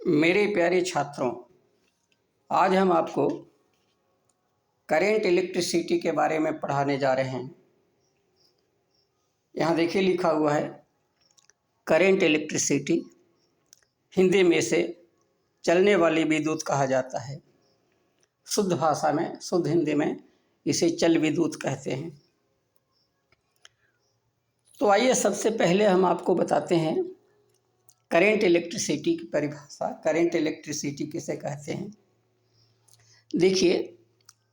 मेरे प्यारे छात्रों, आज हम आपको करेंट इलेक्ट्रिसिटी के बारे में पढ़ाने जा रहे हैं। यहाँ देखिए लिखा हुआ है करेंट इलेक्ट्रिसिटी। हिंदी में इसे चलने वाली विद्युत कहा जाता है। शुद्ध भाषा में, शुद्ध हिंदी में इसे चल विद्युत कहते हैं। तो आइए सबसे पहले हम आपको बताते हैं करेंट इलेक्ट्रिसिटी की परिभाषा। करेंट इलेक्ट्रिसिटी किसे कहते हैं? देखिए,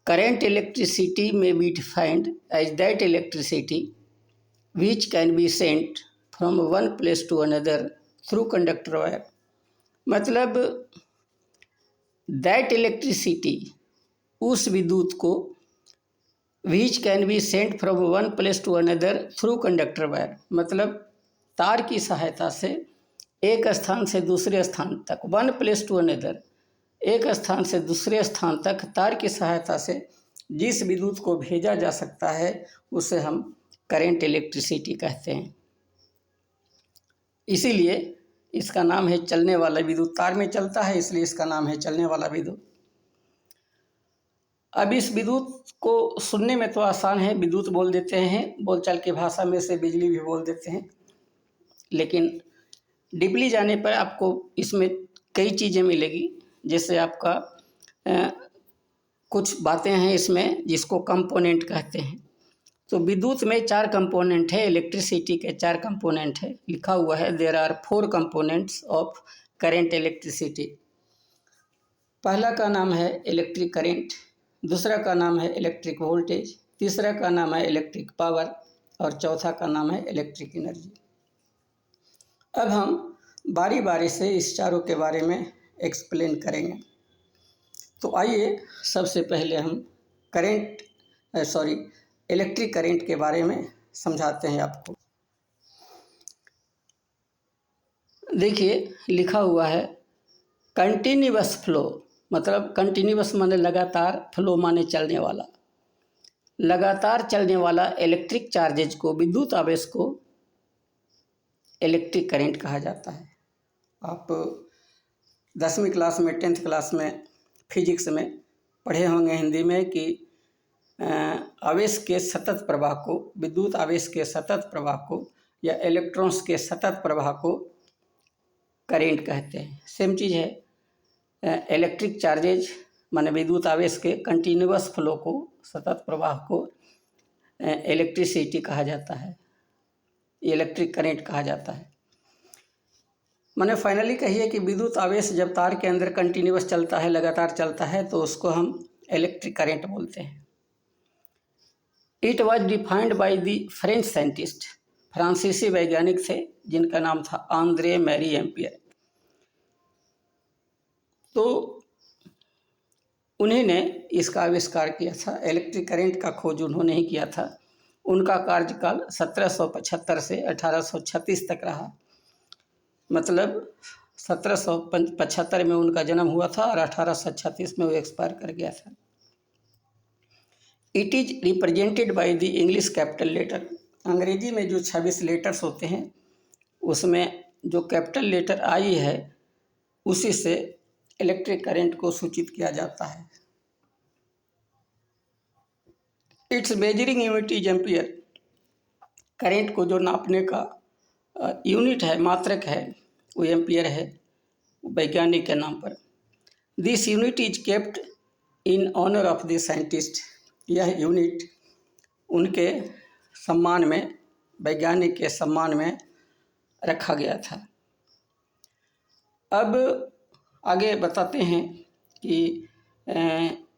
करेंट इलेक्ट्रिसिटी में be defined as that electricity which can be sent from one place to another through conductor wire. मतलब दैट इलेक्ट्रिसिटी, उस विद्युत को, which can be sent from one place to another through conductor wire, मतलब तार की सहायता से एक स्थान से दूसरे स्थान तक, वन प्लेस टू अनदर, एक स्थान से दूसरे स्थान तक तार की सहायता से जिस विद्युत को भेजा जा सकता है उसे हम करेंट इलेक्ट्रिसिटी कहते हैं। इसीलिए इसका नाम है चलने वाला विद्युत। तार में चलता है इसलिए इसका नाम है चलने वाला विद्युत। अब इस विद्युत को सुनने में तो आसान है, विद्युत बोल देते हैं, बोलचाल की भाषा में से बिजली भी बोल देते हैं, लेकिन डीपली जाने पर आपको इसमें कई चीज़ें मिलेगी। जैसे आपका कुछ बातें हैं इसमें जिसको कंपोनेंट कहते हैं। तो विद्युत में 4 कंपोनेंट है, इलेक्ट्रिसिटी के 4 कंपोनेंट है। लिखा हुआ है there are 4 components of current electricity. पहला का नाम है इलेक्ट्रिक करेंट, दूसरा का नाम है इलेक्ट्रिक वोल्टेज, तीसरा का नाम है इलेक्ट्रिक पावर और चौथा का नाम है इलेक्ट्रिक एनर्जी। अब हम बारी बारी से इस चारों के बारे में एक्सप्लेन करेंगे। तो आइए सबसे पहले हम इलेक्ट्रिक करंट के बारे में समझाते हैं आपको। देखिए लिखा हुआ है कंटिन्यूअस फ्लो, मतलब कंटिन्यूअस माने लगातार, फ्लो माने चलने वाला। लगातार चलने वाला इलेक्ट्रिक चार्जेज को, विद्युत आवेश को इलेक्ट्रिक करंट कहा जाता है। आप 10वीं क्लास में, 10th क्लास में फिजिक्स में पढ़े होंगे हिंदी में कि आवेश के सतत प्रवाह को, विद्युत आवेश के सतत प्रवाह को या इलेक्ट्रॉन्स के सतत प्रवाह को करेंट कहते हैं। सेम चीज़ है, इलेक्ट्रिक चार्जेज माने विद्युत आवेश के कंटिन्यूअस फ्लो को, सतत प्रवाह को इलेक्ट्रिसिटी कहा जाता है, इलेक्ट्रिक करंट कहा जाता है। मैंने फाइनली कहिए कि विद्युत आवेश जब तार के अंदर कंटिन्यूअस चलता है, लगातार चलता है, तो उसको हम इलेक्ट्रिक करंट बोलते हैं। It was defined by the French scientist, फ्रांसीसी वैज्ञानिक थे जिनका नाम था आंद्रे मैरी एम्पियर। तो उन्हीं ने इसका आविष्कार किया था। इलेक्ट्रिक करंट का खोज उन्होंने ही किया था। उनका कार्यकाल 1775 से 1836 तक रहा। मतलब 1775 में उनका जन्म हुआ था और 1836 में वो एक्सपायर कर गया था। It is represented by the English capital letter. अंग्रेजी में जो 26 लेटर्स होते हैं उसमें जो कैपिटल लेटर आई है उसी से इलेक्ट्रिक करंट को सूचित किया जाता है। It's measuring unit is ampere. Current को जो नापने का यूनिट है, मात्रक है, वो एम्पियर है, वैज्ञानिक के नाम पर। This unit is kept in honour of the scientist. यह यूनिट उनके सम्मान में, वैज्ञानिक के सम्मान में रखा गया था। अब आगे बताते हैं कि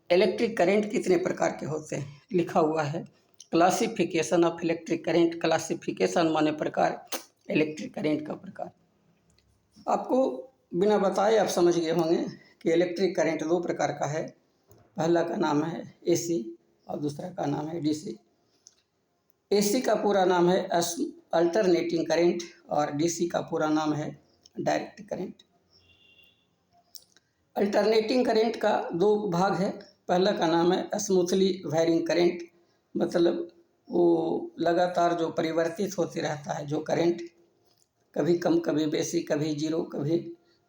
इलेक्ट्रिक करंट कितने प्रकार के होते हैं। लिखा हुआ है classification of electric current. Classification माने प्रकार, इलेक्ट्रिक करंट का प्रकार। आपको बिना बताए आप समझ गए होंगे कि इलेक्ट्रिक करंट 2 प्रकार का है। पहला का नाम है एसी और दूसरा का नाम है डीसी। एसी का पूरा नाम है अल्टरनेटिंग करंट और डीसी का पूरा नाम है डायरेक्ट करंट। अल्टरनेटिंग करंट का 2 भाग है। पहला का नाम है स्मूथली वेरिंग करंट, मतलब वो लगातार जो परिवर्तित होते रहता है जो करंट, कभी कम कभी बेसी, कभी जीरो कभी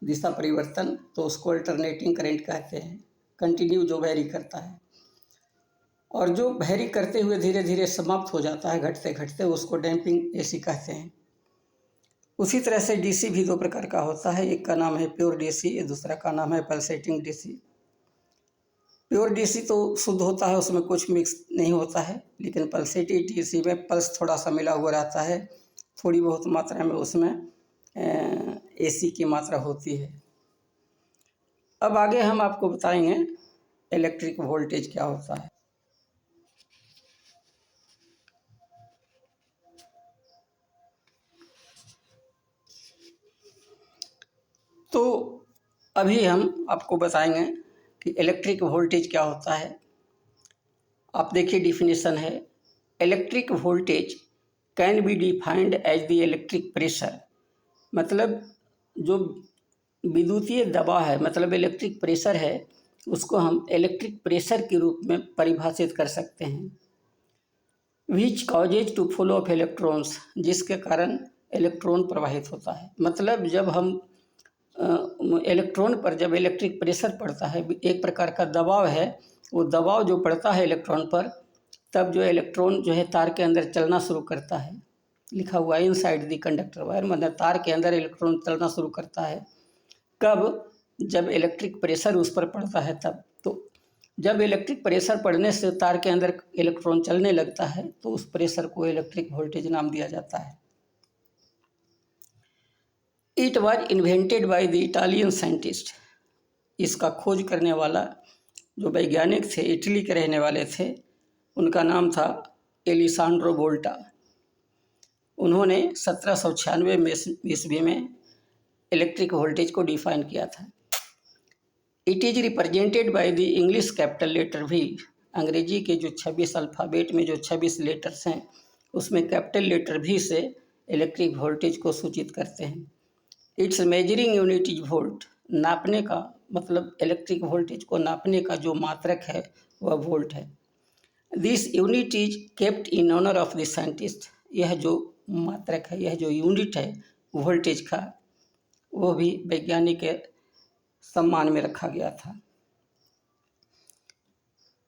दिशा परिवर्तन, तो उसको अल्टरनेटिंग करंट कहते हैं। कंटिन्यू जो वैरी करता है, और जो वैरी करते हुए धीरे धीरे समाप्त हो जाता है घटते घटते, उसको डैम्पिंग एसी कहते हैं। उसी तरह से डीसी भी 2 प्रकार का होता है, एक का नाम है प्योर डीसी, दूसरा का नाम है पल्सेटिंग डीसी। प्योर डीसी तो शुद्ध होता है, उसमें कुछ मिक्स नहीं होता है, लेकिन पल्सेटिंग डीसी में पल्स थोड़ा सा मिला हुआ रहता है, थोड़ी बहुत मात्रा में उसमें एसी की मात्रा होती है। अब आगे हम आपको बताएंगे इलेक्ट्रिक वोल्टेज क्या होता है। तो अभी हम आपको बताएंगे कि इलेक्ट्रिक वोल्टेज क्या होता है। आप देखिए डिफिनेशन है, electric voltage can be defined as the electric pressure. मतलब जो विद्युतीय दबाव है, मतलब इलेक्ट्रिक प्रेशर है, उसको हम इलेक्ट्रिक प्रेशर के रूप में परिभाषित कर सकते हैं। Which causes to flow of electrons, जिसके कारण इलेक्ट्रॉन प्रवाहित होता है। मतलब जब हम इलेक्ट्रॉन पर जब इलेक्ट्रिक प्रेशर पड़ता है, एक प्रकार का दबाव है, वो दबाव जो पड़ता है इलेक्ट्रॉन पर, तब जो इलेक्ट्रॉन जो है तार के अंदर चलना शुरू करता है। लिखा हुआ है इनसाइड द कंडक्टर वायर, मतलब तार के अंदर इलेक्ट्रॉन चलना शुरू करता है। कब? जब इलेक्ट्रिक प्रेशर उस पर पड़ता है तब। तो जब इलेक्ट्रिक प्रेशर पड़ने से तार के अंदर इलेक्ट्रॉन चलने लगता है, तो उस प्रेशर को इलेक्ट्रिक वोल्टेज नाम दिया जाता है। It was invented by the Italian scientist. इसका खोज करने वाला जो वैज्ञानिक थे, इटली के रहने वाले थे, उनका नाम था एलिसांड्रो वोल्टा। उन्होंने 1796 ईस्वी में इलेक्ट्रिक वोल्टेज को डिफाइन किया था। It is represented by the English capital letter V. अंग्रेजी के जो 26 अल्फ़ाबेट में जो 26 लेटर्स हैं, उसमें कैपिटल लेटर भी से इलेक्ट्रिक वोल्टेज को सूचित करते हैं। It's measuring unit is volt. नापने का मतलब इलेक्ट्रिक वोल्टेज को नापने का जो मात्रक है वह वोल्ट है। This unit is kept in honour of the scientist. यह जो मात्रक है, यह जो यूनिट है वोल्टेज का, वो भी वैज्ञानिक के सम्मान में रखा गया था।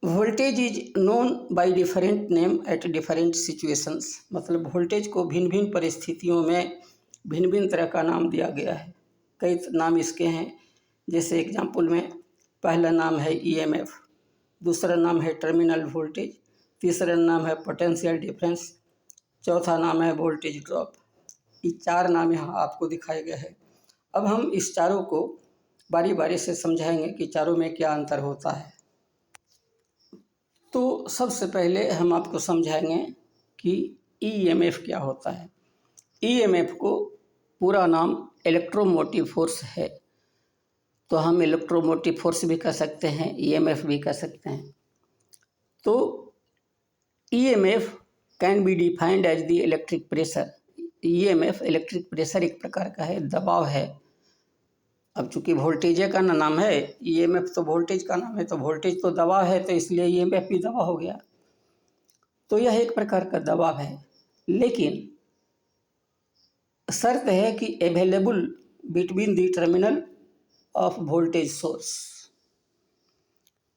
Voltage is known by different name at different situations. मतलब वोल्टेज को भिन्न भिन्न परिस्थितियों में भिन्न भिन्न तरह का नाम दिया गया है। कई नाम इसके हैं, जैसे एग्जाम्पल में पहला नाम है ईएमएफ, दूसरा नाम है टर्मिनल वोल्टेज, तीसरा नाम है पोटेंशियल डिफरेंस, चौथा नाम है वोल्टेज ड्रॉप। ये 4 नाम यहाँ आपको दिखाए गए हैं। अब हम इस चारों को बारी बारी से समझाएंगे कि चारों में क्या अंतर होता है। तो सबसे पहले हम आपको समझाएंगे कि ईएमएफ क्या होता है। ईएमएफ को पूरा नाम इलेक्ट्रोमोटिव फोर्स है, तो हम इलेक्ट्रोमोटिव फोर्स भी कह सकते हैं, ईएमएफ भी कह सकते हैं। तो EMF can be defined as the electric pressure. EMF electric pressure एक प्रकार का है, दबाव है। अब चूंकि वोल्टेज का ना नाम है, ईएमएफ तो वोल्टेज का नाम है, तो वोल्टेज तो दबाव है, तो इसलिए ईएमएफ भी दबाव हो गया। तो यह एक प्रकार का दबाव है, लेकिन शर्त है कि available between the terminal of voltage source.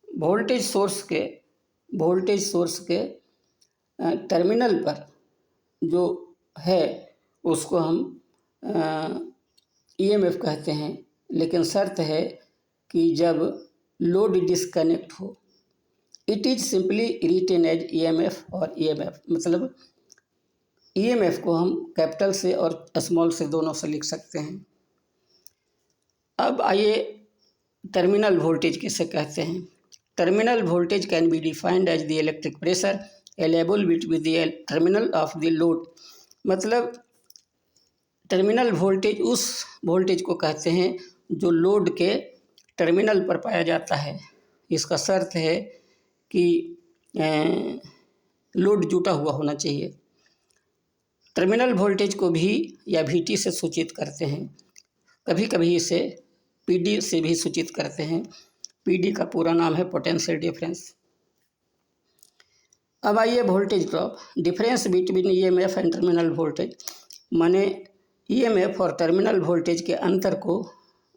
Voltage source के टर्मिनल पर जो है उसको हम ईएमएफ कहते हैं, लेकिन शर्त है कि जब लोड डिस्कनेक्ट हो। It is simply written as EMF और ईएमएफ। मतलब ईएमएफ को हम कैपिटल से और स्मॉल से दोनों से लिख सकते हैं। अब आइए टर्मिनल वोल्टेज किसे कहते हैं। Terminal voltage can be defined as the electric pressure available between the terminal of the load. मतलब टर्मिनल वोल्टेज उस वोल्टेज को कहते हैं जो लोड के टर्मिनल पर पाया जाता है। इसका शर्त है कि लोड जुटा हुआ होना चाहिए। टर्मिनल वोल्टेज को भी या VT से सूचित करते हैं, कभी कभी इसे PD से भी सूचित करते हैं। PD का पूरा नाम है पोटेंशियल डिफरेंस। अब आइए voltage drop, difference between EMF and terminal voltage. माने ईएमएफ और टर्मिनल वोल्टेज के अंतर को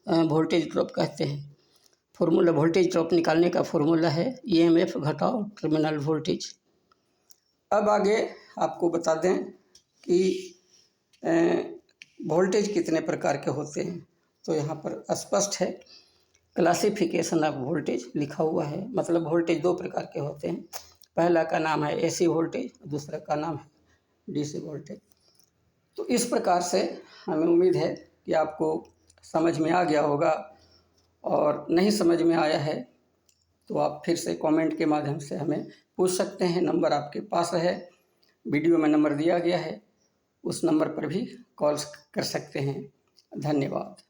वोल्टेज ड्रॉप कहते हैं। फॉर्मूला वोल्टेज ड्रॉप निकालने का फॉर्मूला है ईएमएफ घटाओ टर्मिनल वोल्टेज। अब आगे आपको बता दें कि वोल्टेज कितने प्रकार के होते हैं। तो यहाँ पर स्पष्ट है, क्लासिफिकेशन ऑफ वोल्टेज लिखा हुआ है। मतलब वोल्टेज दो प्रकार के होते हैं। पहला का नाम है एसी वोल्टेज, दूसरा का नाम है डीसी वोल्टेज। तो इस प्रकार से हमें उम्मीद है कि आपको समझ में आ गया होगा, और नहीं समझ में आया है तो आप फिर से कमेंट के माध्यम से हमें पूछ सकते हैं। नंबर आपके पास है, वीडियो में नंबर दिया गया है, उस नंबर पर भी कॉल कर सकते हैं। धन्यवाद।